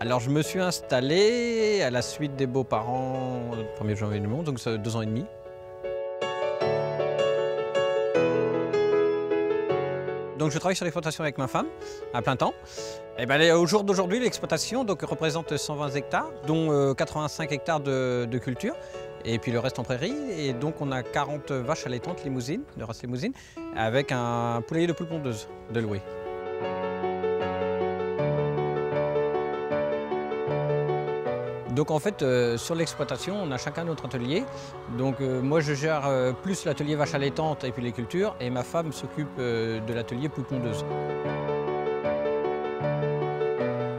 Alors je me suis installé à la suite des beaux-parents le 1er janvier du monde, donc ça 2 ans et demi. Donc je travaille sur l'exploitation avec ma femme à plein temps. Et ben, au jour d'aujourd'hui, l'exploitation représente 120 hectares, dont 85 hectares de culture, et puis le reste en prairie. Et donc on a 40 vaches allaitantes limousines, de race limousine, avec un poulailler de poules pondeuses de louer. Donc en fait, sur l'exploitation, on a chacun notre atelier. Donc moi je gère plus l'atelier vache allaitante et puis les cultures, et ma femme s'occupe de l'atelier poules pondeuses.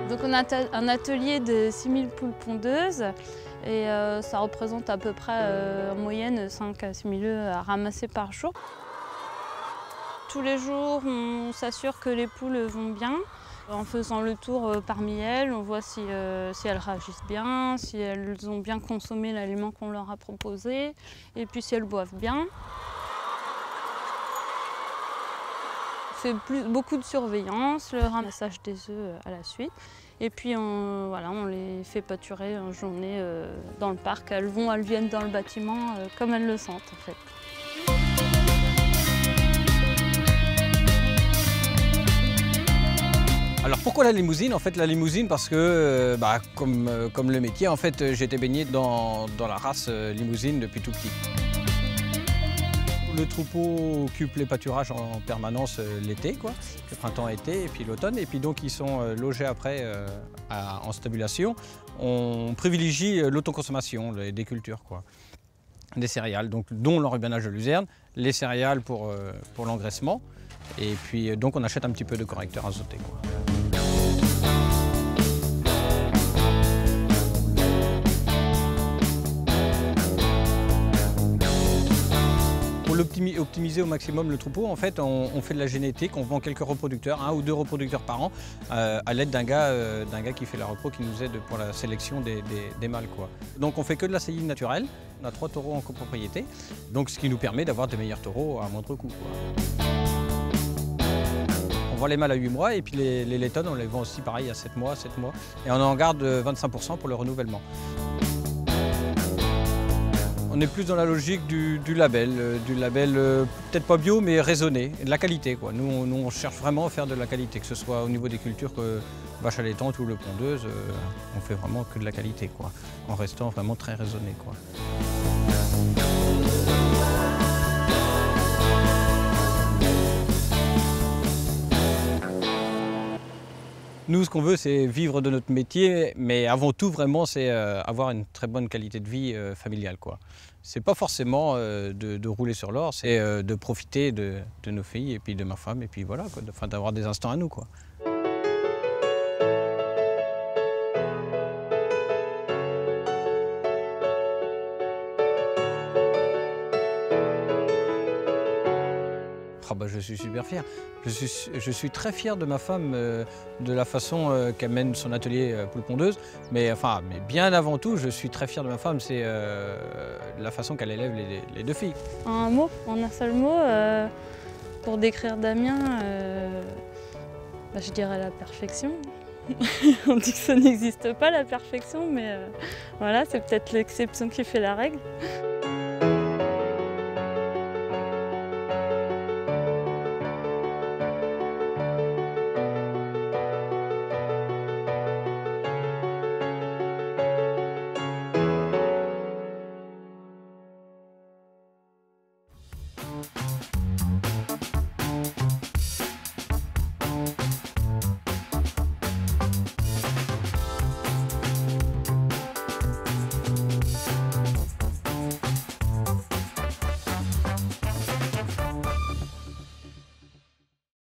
Donc on a un atelier de 6000 poules pondeuses et ça représente à peu près en moyenne 5 à 6 000 œufs à ramasser par jour. Tous les jours, on s'assure que les poules vont bien. En faisant le tour parmi elles, on voit si elles réagissent bien, si elles ont bien consommé l'aliment qu'on leur a proposé, et puis si elles boivent bien. On fait beaucoup de surveillance, le ramassage des œufs à la suite. Et puis on les fait pâturer en journée dans le parc. Elles viennent dans le bâtiment comme elles le sentent en fait. Alors pourquoi la limousine? En fait la limousine parce que comme le métier, en fait j'ai été baigné dans la race limousine depuis tout petit. Le troupeau occupe les pâturages en permanence l'été, le printemps-été et puis l'automne. Et puis donc ils sont logés après en stabulation. On privilégie l'autoconsommation des cultures, des céréales, donc, dont l'enrubannage de luzerne, les céréales pour l'engraissement. Et puis donc on achète un petit peu de correcteurs azotés. Pour optimiser au maximum le troupeau, en fait, on fait de la génétique, on vend quelques reproducteurs, 1 ou 2 reproducteurs par an, à l'aide d'un gars qui fait la repro, qui nous aide pour la sélection des mâles. Donc on fait que de la saillie naturelle, on a 3 taureaux en copropriété, donc ce qui nous permet d'avoir des meilleurs taureaux à moindre coût. On vend les mâles à 8 mois et puis les laitonnes, on les vend aussi pareil à 7 mois. Et on en garde 25% pour le renouvellement. On est plus dans la logique du label peut-être pas bio mais raisonné, et de la qualité. Nous on cherche vraiment à faire de la qualité, que ce soit au niveau des cultures vache allaitante ou le pondeuse, on fait vraiment que de la qualité, en restant vraiment très raisonné. Nous, ce qu'on veut, c'est vivre de notre métier, mais avant tout, vraiment, c'est avoir une très bonne qualité de vie familiale. C'est pas forcément de rouler sur l'or, c'est de profiter de nos filles et puis de ma femme, et puis voilà, d'avoir des instants à nous. Je suis super fier. Je suis très fier de ma femme, de la façon qu'elle mène son atelier poule pondeuse. Mais bien avant tout, je suis très fier de ma femme, c'est la façon qu'elle élève les 2 filles. En un seul mot, pour décrire Damien, je dirais la perfection. On dit que ça n'existe pas, la perfection, mais voilà, c'est peut-être l'exception qui fait la règle.